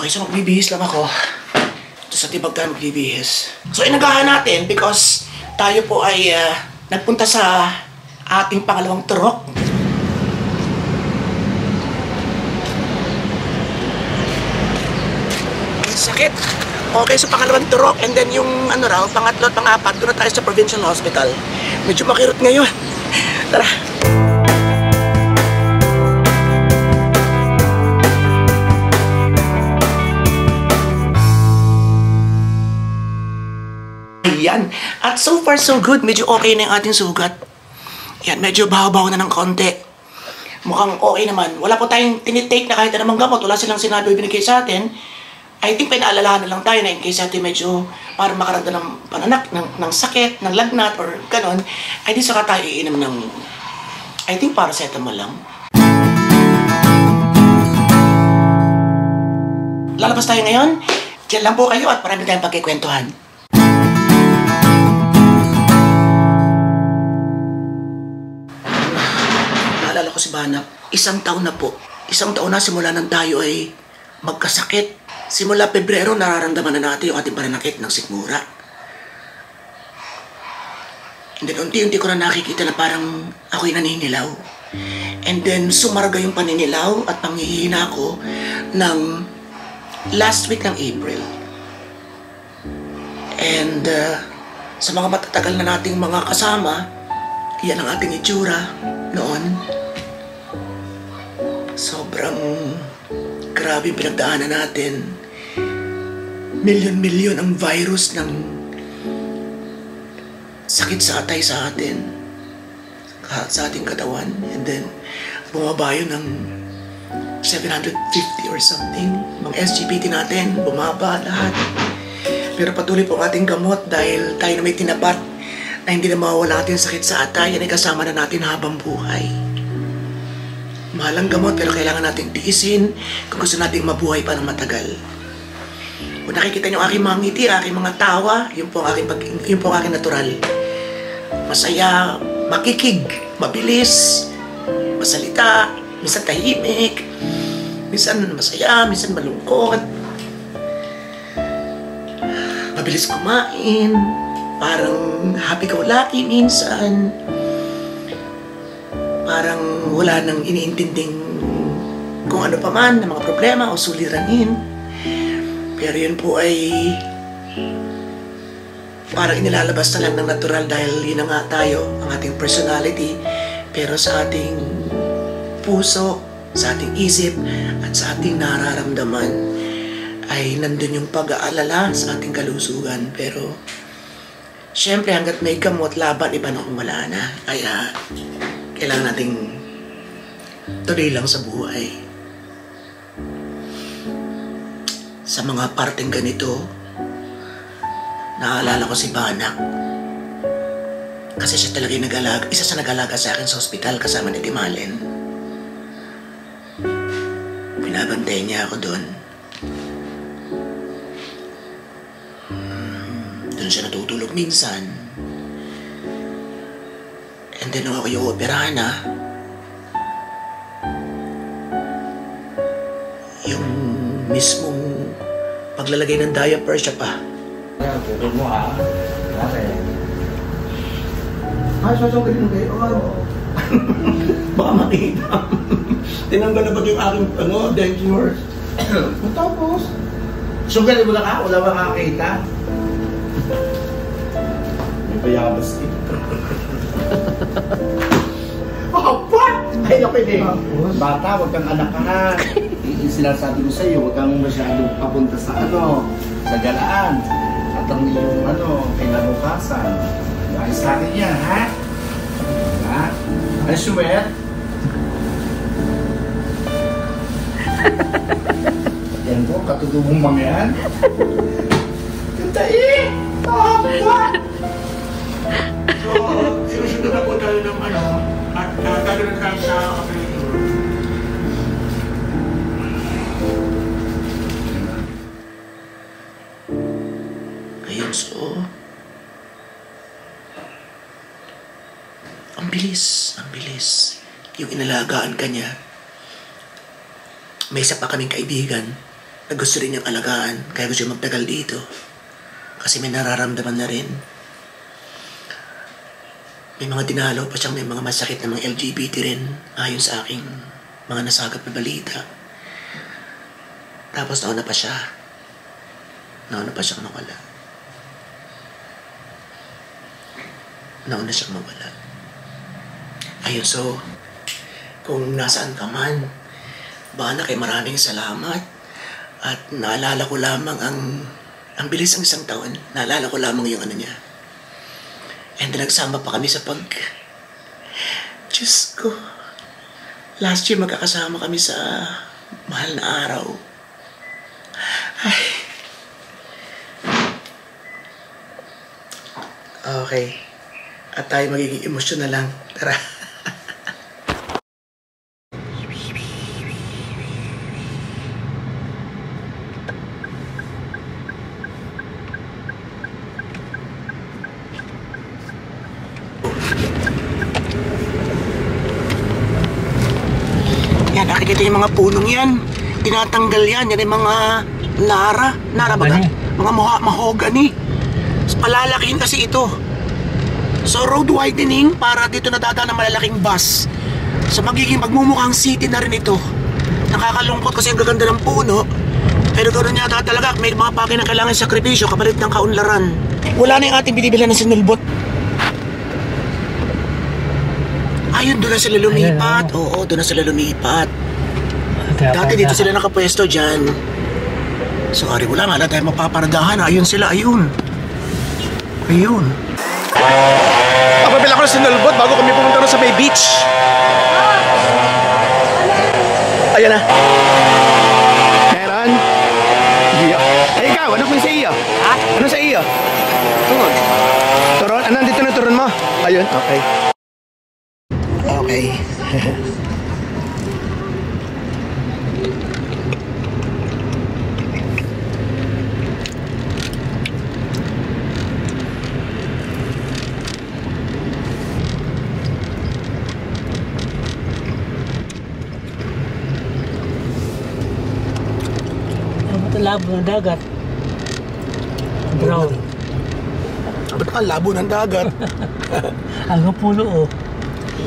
Okay, so magbibihis lang ako. Ito sa tibag tayo magbibihis. So inagahan natin because tayo po ay nagpunta sa ating pangalawang turok. Sakit. Okay, so pangalawang turok and then yung ano raw, pangatlo at pangapat, doon na tayo sa provincial hospital. Medyo makirot ngayon. Tara. Yan. At so far so good. Medyo okay na yung ating sugat. Yan, medyo bahaw-bahaw na ng konti. Mukhang okay naman. Wala po tayong tinitake na kahit anumang gamot. Wala silang sinabi o binigay sa atin. I think pinaalalahan na lang tayo na in case natin medyo para makaramdam ng pananak, ng sakit, ng lagnat, or ganon, ay di saka tayo iinom ng, I think, paracetamol lang. Lalabas tayo ngayon. Diyan lang po kayo at marami tayong pagkikwentuhan. Naalala ko si Banap, 1 taon na po. 1 taon na simula nang tayo ay magkasakit. Simula Pebrero, nararamdaman na natin yung ating pananakit ng sikmura. And then, unti-unti ko na nakikita na parang ako'y naninilaw. And then, sumarga yung paninilaw at panghihina ko ng last week ng April. And sa mga matatagal na nating mga kasama, yan ang ating itsura noon. Sobrang grabe yung pinagdaanan natin. Milyon-milyon ang virus ng sakit sa atay sa atin, sa ating katawan. And then, bumaba yun ng 750 or something. Mga SGPT natin, bumaba lahat. Pero patuloy po ang ating gamot dahil tayo na may tinapat na hindi na mawawala ating sakit sa atay. Yan ay kasama na natin habang buhay. Mahal ang gamot pero kailangan nating tiisin kung gusto nating mabuhay pa ng matagal. Kung nakikita niyo aking mga ngiti, aking mga tawa, yun po ang aking natural. Masaya, makikig, mabilis, masalita, minsan tahimik, minsan masaya, minsan malungkot. Mabilis kumain, parang happy-go-lucky minsan. Parang wala nang iniintinding kung ano pa man, ng mga problema o suliranin. Pero yun po ay parang inilalabas na lang ng natural dahil yun na nga tayo, ang ating personality. Pero sa ating puso, sa ating isip, at sa ating nararamdaman ay nandun yung pag-aalala sa ating kalusugan. Pero syempre hanggat may gamot, laban, iba na kung wala na. Kaya kailangan nating tuloy lang sa buhay. Sa mga parteng ganito, naalala ko si Banak. Kasi siya talaga yung isa sa nag-alaga sa akin sa ospital kasama ni Timalen. Pinabantay niya ako doon. Doon siya natutulog minsan. And then nung ako yung operahan na, yung mismong paglalagay ng diaper siya pa. Pukul mo ha. Okay. Sasawin mo kayo? Baka makita. Tinanggal na ba yung aking dentures? Tapos, sugalin mo na ka? Wala makakita? May bayabas dito. Apa? Ay, okay din. Bata, huwag kang anak ka ha. Sinasabi ko sa iyo, huwag kang masyadong papunta sa sa galaan. At ang iyong kinabukasan. Ayos natin yan, ha? Ha? Ay, sweat. Yan po, katutubong mga yan. Kantain! Tama! So, sinusunod na po tayo ng at gagawin tayo sa operator. Ayun, so ang bilis. Yung inalagaan ka niya. May isa pa kaming kaibigan na gusto rin niyang alagaan, kaya gusto niya magtagal dito. Kasi may nararamdaman na rin. May mga dinalaw pa siyang may mga masakit na mga LGBT rin, ayon sa aking mga nasagap na balita. Tapos nauna pa siya. Nauna pa siyang mawala. Nauna siyang mawala. Ayun, so, kung nasaan ka man, Banak, maraming salamat. At naalala ko lamang ang bilis ng isang taon. Naalala ko lamang yung ano niya. And nagsama pa kami sa Diyos ko. Last year magkakasama kami sa mahal na araw. Ay. Okay. At tayo magiging emosyon na lang. Tara. Yan, nakikita yung mga punong yan. Tinatanggal yan. Yan yung mga Nara ba? Mga mahogany. Palalakihin kasi ito. So road widening para dito nadadaan ng malalaking bus. So magmumukhang city na rin ito. Nakakalungkot kasi ang gaganda ng puno. Pero ganoon yata talaga, may mga bagay na kailangan sakripisyo kapalit ng kaunlaran. Wala na yung ating binibilan na sinulbot. Ayun, doon na sila lumipat. Oo, doon na sila lumipat. Dati dito sila nakapwesto dyan. Sorry, wala nga na tayo mapaparadahan. Ayun sila, ayun. Ayun. Papabila ko na sinulbot bago kami pumunta rin sa may beach. Ayan na. Meron. Ay, ikaw, ano kung sa iyo? Ha? Ano sa iyo? Turon. Turon? Ano, nandito na turon mo? Ayun, okay. Okay. Labo ng dagat. Brown. Ba't ang labo ng dagat? Ang puno, oh.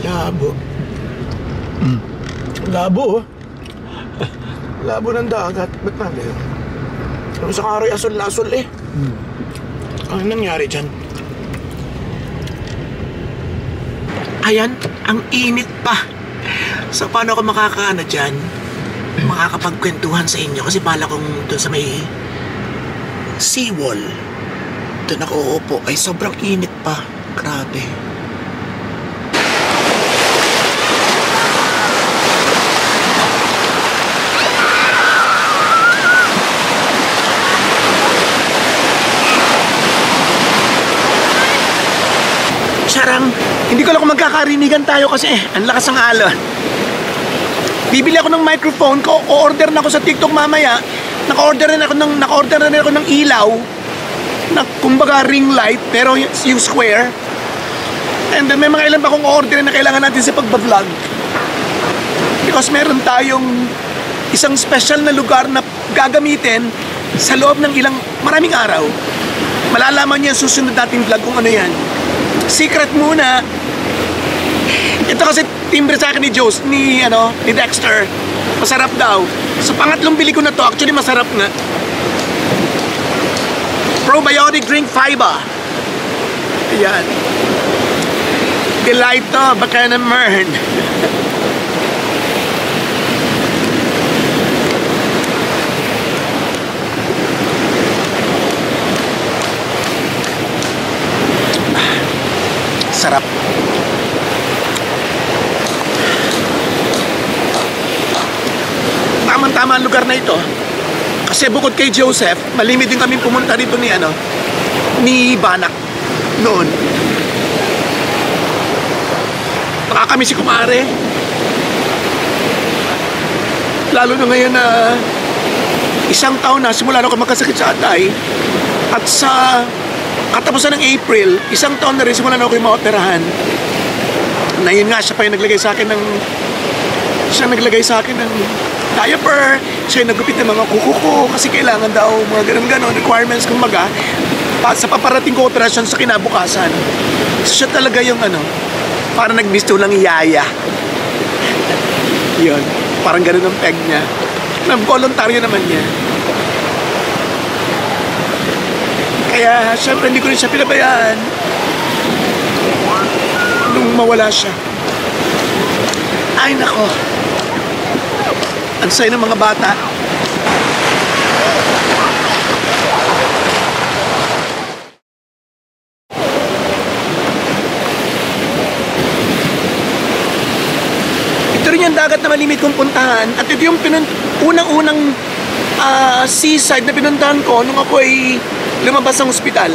Labo. Labo, oh. Labo ng dagat. Ba't na yun? Ano sa karoy asol-asol eh? Ano nangyari dyan? Ayan, ang init pa. So paano ako makakaano dyan? Makakapagkwentuhan sa inyo kasi pala kong doon sa may seawall doon ako uupo ay sobrang init pa. Grabe. Sarang, hindi ko lang kung magkakarinigan tayo kasi ang lakas ng alon. Bibili ako ng microphone ko, o-order na ako sa TikTok mamaya. Naka-order na ako ng ilaw na kumbaga ring light pero yung square. And then may mga ilan pa akong order na kailangan natin sa pagbablog. Because meron tayong isang special na lugar na gagamitin sa loob ng maraming araw. Malalaman niyo yung susunod nating vlog kung ano yan. Secret muna. Ito kasi timbre sa akin ni Dexter. Masarap daw. Sa pangatlong bili ko na to, actually masarap nga. Probiotic drink fiber. Ayan. Delight to, baka na mern. Sarap. Tama ang lugar na ito. Kasi bukod kay Joseph, malimit din kami pumunta dito ni Banak noon. Baka kami si Kumare. Lalo na ngayon na isang taon na simula na ako magkasakit sa atay. At sa katapusan ng April, isang taon na rin simula na ako yung maoperahan. Na yun nga, siya pa yung naglagay sa akin ng diaper, siya yung nagupit ng mga kuko ko kasi kailangan daw mga ganun-ganon requirements kumbaga sa paparating ko operasyon sa kinabukasan. So, siya talaga yung parang nagbisto lang yaya. Yun, parang ganun ang peg niya. Voluntaryo naman niya. Kaya, syempre, hindi ko rin siya pinabayaan nung mawala siya. Ay, nako. Ang sayo ng mga bata. Ito rin yung dagat na malimit kong puntahan. At ito yung unang-unang seaside na pinuntahan ko nung ako ay lumabas ng ospital.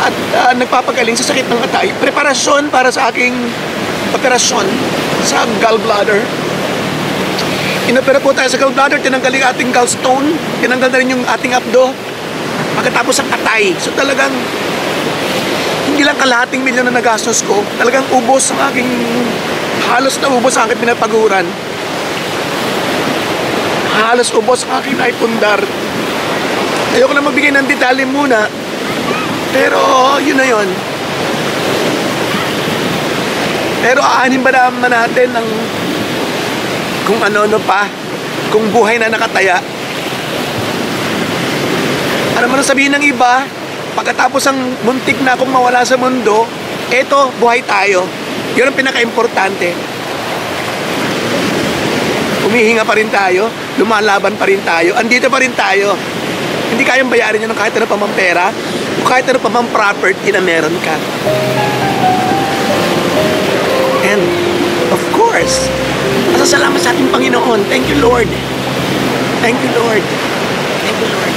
At nagpapagaling sa sakit ng atay. Preparasyon para sa aking operasyon sa gallbladder. Inopera po tayo sa gallbladder, tinanggal yung ating gallstone, tinanggal na rin yung ating abdo, pagkatapos ang atay. So talagang, hindi lang kalahating milyon na nagastos ko, talagang ubos ang aking, halos na ubos ang aking pinapaguran. Halos ubos ang aking naipundar. Ayoko na magbigay ng detalye muna, pero yun na yun. Pero aanin ba naman natin ang kung ano-ano pa, kung buhay na nakataya. Ano man ang sabihin ng iba, pagkatapos ang muntik na akong mawala sa mundo, eto, buhay tayo. Yun ang pinaka-importante. Humihinga pa rin tayo, lumalaban pa rin tayo, andito pa rin tayo. Hindi kayang bayarin yun ng kahit ano pa mang pera, o kahit ano pa mang property na meron ka. And, of course, masasalamat sa ating Panginoon. Thank you, Lord. Thank you, Lord. Thank you, Lord.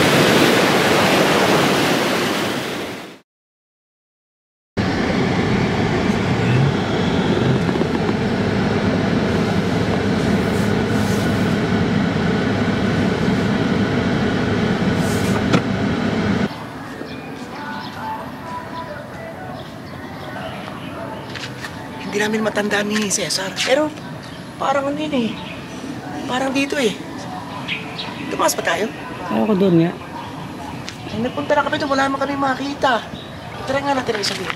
Hindi namin matandaan ni Cesar. Pero, parang ano yun eh. Parang dito eh. Tumakas pa tayo? Ako doon nga. Ay, nagpunta na kami doon. Wala naman kami makita. Tara nga natin ang isang dito.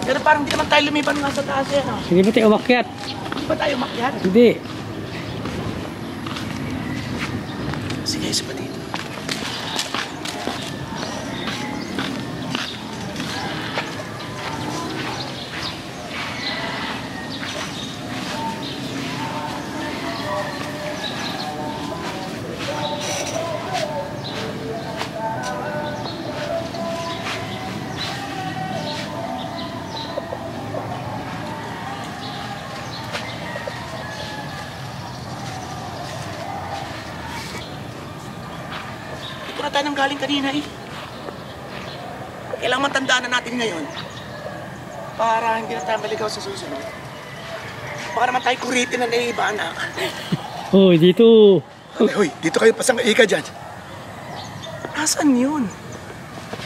Pero parang di naman tayo lumipan nga sa taas yan. Oh. Hindi ba tayo umakyat? Di ba tayo makyat? Hindi. Sige, isa pa dito. Ito na tayo nang galing kanina eh. Kailangan matandaan na natin ngayon para hindi na tayo maligaw sa susunod. Baka naman tayo kuritin na naiiba, anak. Oh, dito. Hoy, dito kayo pasang ika dyan. Nasaan yun?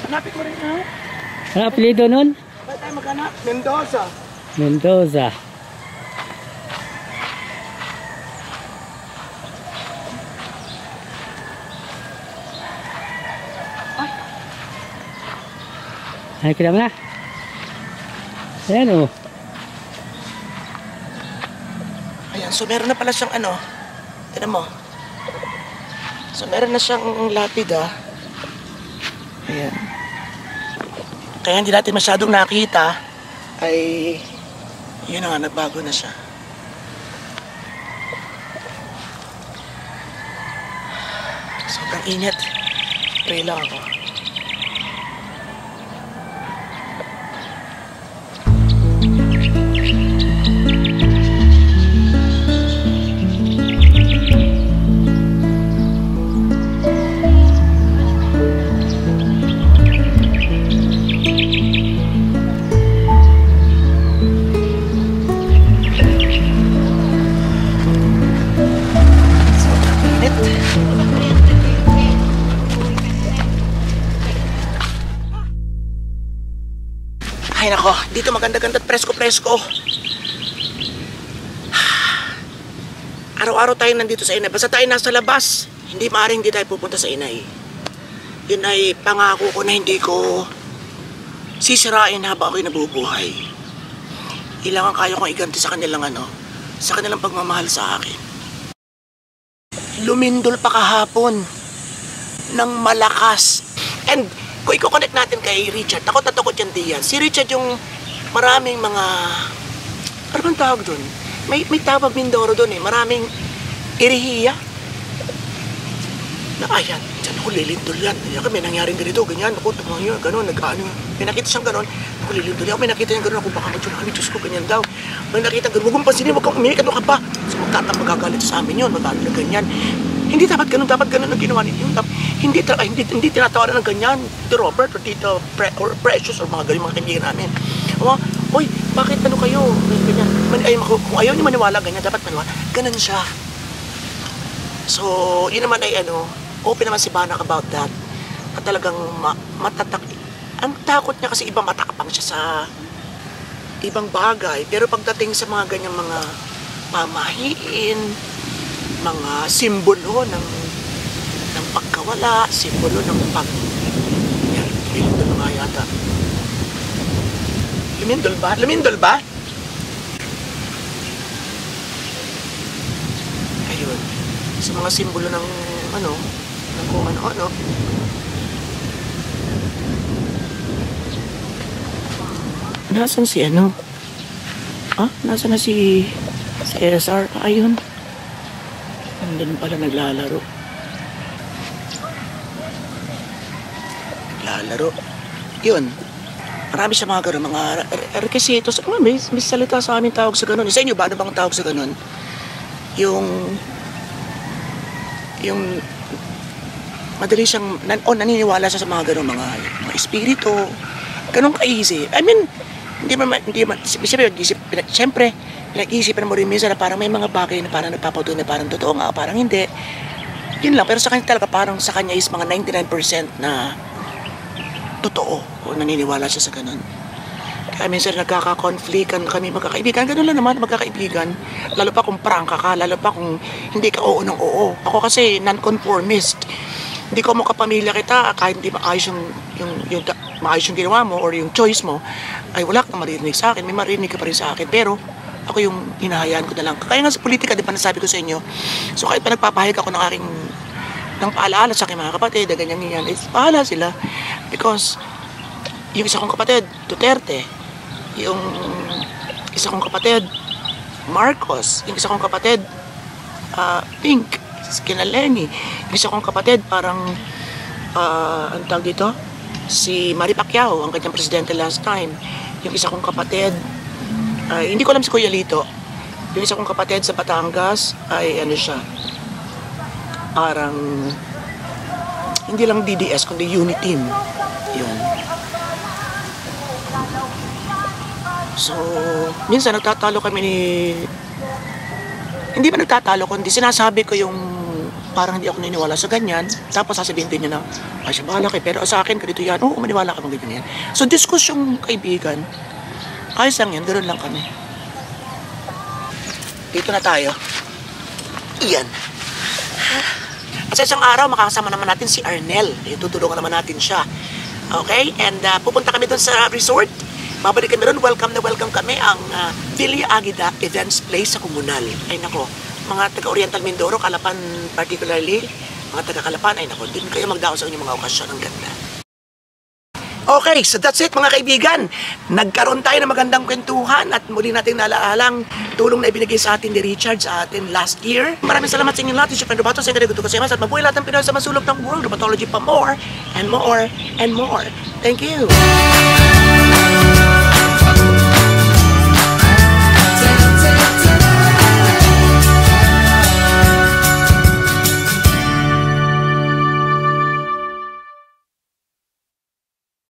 Hanapin mo rin ha? Ano apelido nun? Ba't tayo maghanap? Mendoza. Mendoza. Ay, kita mo na. Ayan o. Ayan, so meron na pala siyang ano. Tignan mo. So meron na siyang lapida. Ayan. Kaya hindi natin masyadong nakita. Ay, yun na nga, nagbago na siya. Sobrang init. Pray lang ako. Ay nako, dito maganda-ganda at presko-presko. Araw-araw tayo nandito sa inay. Basta tayo nasa labas, hindi maaaring hindi tayo pupunta sa inay. Yun ay pangako ko na hindi ko sisirain habang ako'y nabubuhay. Ilangan kaya kong iganti sa kanilang sa kanilang pagmamahal sa akin. Lumindol pa kahapon ng malakas. And kung i-connect natin kay Richard, takot na takot yan diyan. Si Richard yung maraming mga, ano bang tawag doon? May tawag Mindoro doon maraming irihiya. Na ayan, dyan ako lilindol yan. Ayan, may nangyaring ganito, ganyan. Ako, tumangyo, gano'n, nag-ano. May nakita siyang gano'n. Ako lilindol yan. May nakita niyang gano'n. Ako baka madyunahan. Diyos ko, ganyan daw. May nakita gano'n. Huwag mong pansinin, huwag kang umimik. Ano ka pa? So, magagalit sa amin yun. Magagalit na ganyan. Hindi dapat ganun ang ginawa ninyo. Hindi tinatawanan ng ganyan. Tito Robert or Tito Precious or mga ganyan mga kaibigan namin. Uy, bakit ano kayo? Ganyan. Kung ayaw niyo maniwala ganyan, dapat maniwala. Ganun siya. So, yun naman ay open naman si Banak about that. At talagang matatak. Ang takot niya kasi iba matakapang siya sa ibang bagay. Pero pagdating sa mga ganyang mga pamahiin, mga simbolo ng pagkawala, simbolo ng lumindol nga yata. Lumindol ba? Lumindol ba? Ayun. Sa mga simbolo ng kung ano. Nasaan si Nasaan na si SR? Ayun. Nandun pala naglalaro. Yun. Marami sa mga gano'n, mga requisitos. May salita sa amin tawag sa gano'n. Sa inyo ba? Ano bang tawag sa gano'n? Yung madali siyang naniniwala siya sa mga gano'ng mga espiritu. Ganun ka-easy. I mean, siyempre, pinag-iisipan mo rin minsan na parang may mga bagay na parang nagpapatunay na parang totoo nga, parang hindi. Yun lang, pero sa kanya talaga parang sa kanya is mga 99% na totoo o naniniwala siya sa ganun. Kaya minsan nagkaka-conflictan kami magkakaibigan, ganun lang naman magkakaibigan. Lalo pa kung prangka ka, lalo pa kung hindi ka oo ng oo. Ako kasi non-conformist. Hindi ko mo kapamilya kita kahit hindi maayos yung ginawa mo or yung choice mo, ay wala kang maririnig sa akin, may maririnig ka pa rin sa akin, pero ako yung hinahayaan ko na lang. Kaya nga sa politika, di ba nasabi ko sa inyo, so kahit pa nagpapahayag ako ng paalaala sa aking mga kapatid, na ganyan, pahala sila. Because, yung isa kong kapatid, Duterte, yung isa kong kapatid, Marcos, yung isa kong kapatid, Pink, kina Lenny, yung isa kong kapatid, parang, ang tawag dito, si Manny Pacquiao, ang kanyang presidente last time. Yung isa kong kapatid, hindi ko alam si Kuya Lito. Yung isa kong kapatid sa Batangas ay siya, parang hindi lang DDS kundi Uniteam. Yun. So, minsan nagtatalo kami hindi ba nagtatalo kundi sinasabi ko yung parang hindi ako naniniwala sa ganyan, tapos sasabihin din niya na ay siya bahala kayo, pero sa akin ganito yan, oo maniwala ka bang ganyan yan. So diskusyon kaibigan, ayos lang yan, ganoon lang kami. Dito na tayo. Iyan. At sa isang araw makakasama naman natin si Arnel, tutulungan naman natin siya. Okay, and pupunta kami doon sa resort. Babalik kami doon, welcome kami ang Villa Aguida Events Place sa Comunal. Ay nako, mga taga-Oriental Mindoro, Calapan particularly, mga taga-Calapan, ay nako, din kayo magdao sa inyong mga okasyon. Ang ganda. Okay, so that's it mga kaibigan. Nagkaroon tayo ng magandang kwentuhan at muli nating nalaalang tulong na ibinigay sa atin ni Richard sa atin last year. Maraming salamat sa inyong lahat. Si Friend Robato, sa inyo gusto ko sa mas at mabuhay lahat ng Pinoy sa masulok ng world. Robotology pa more and more and more. Thank you.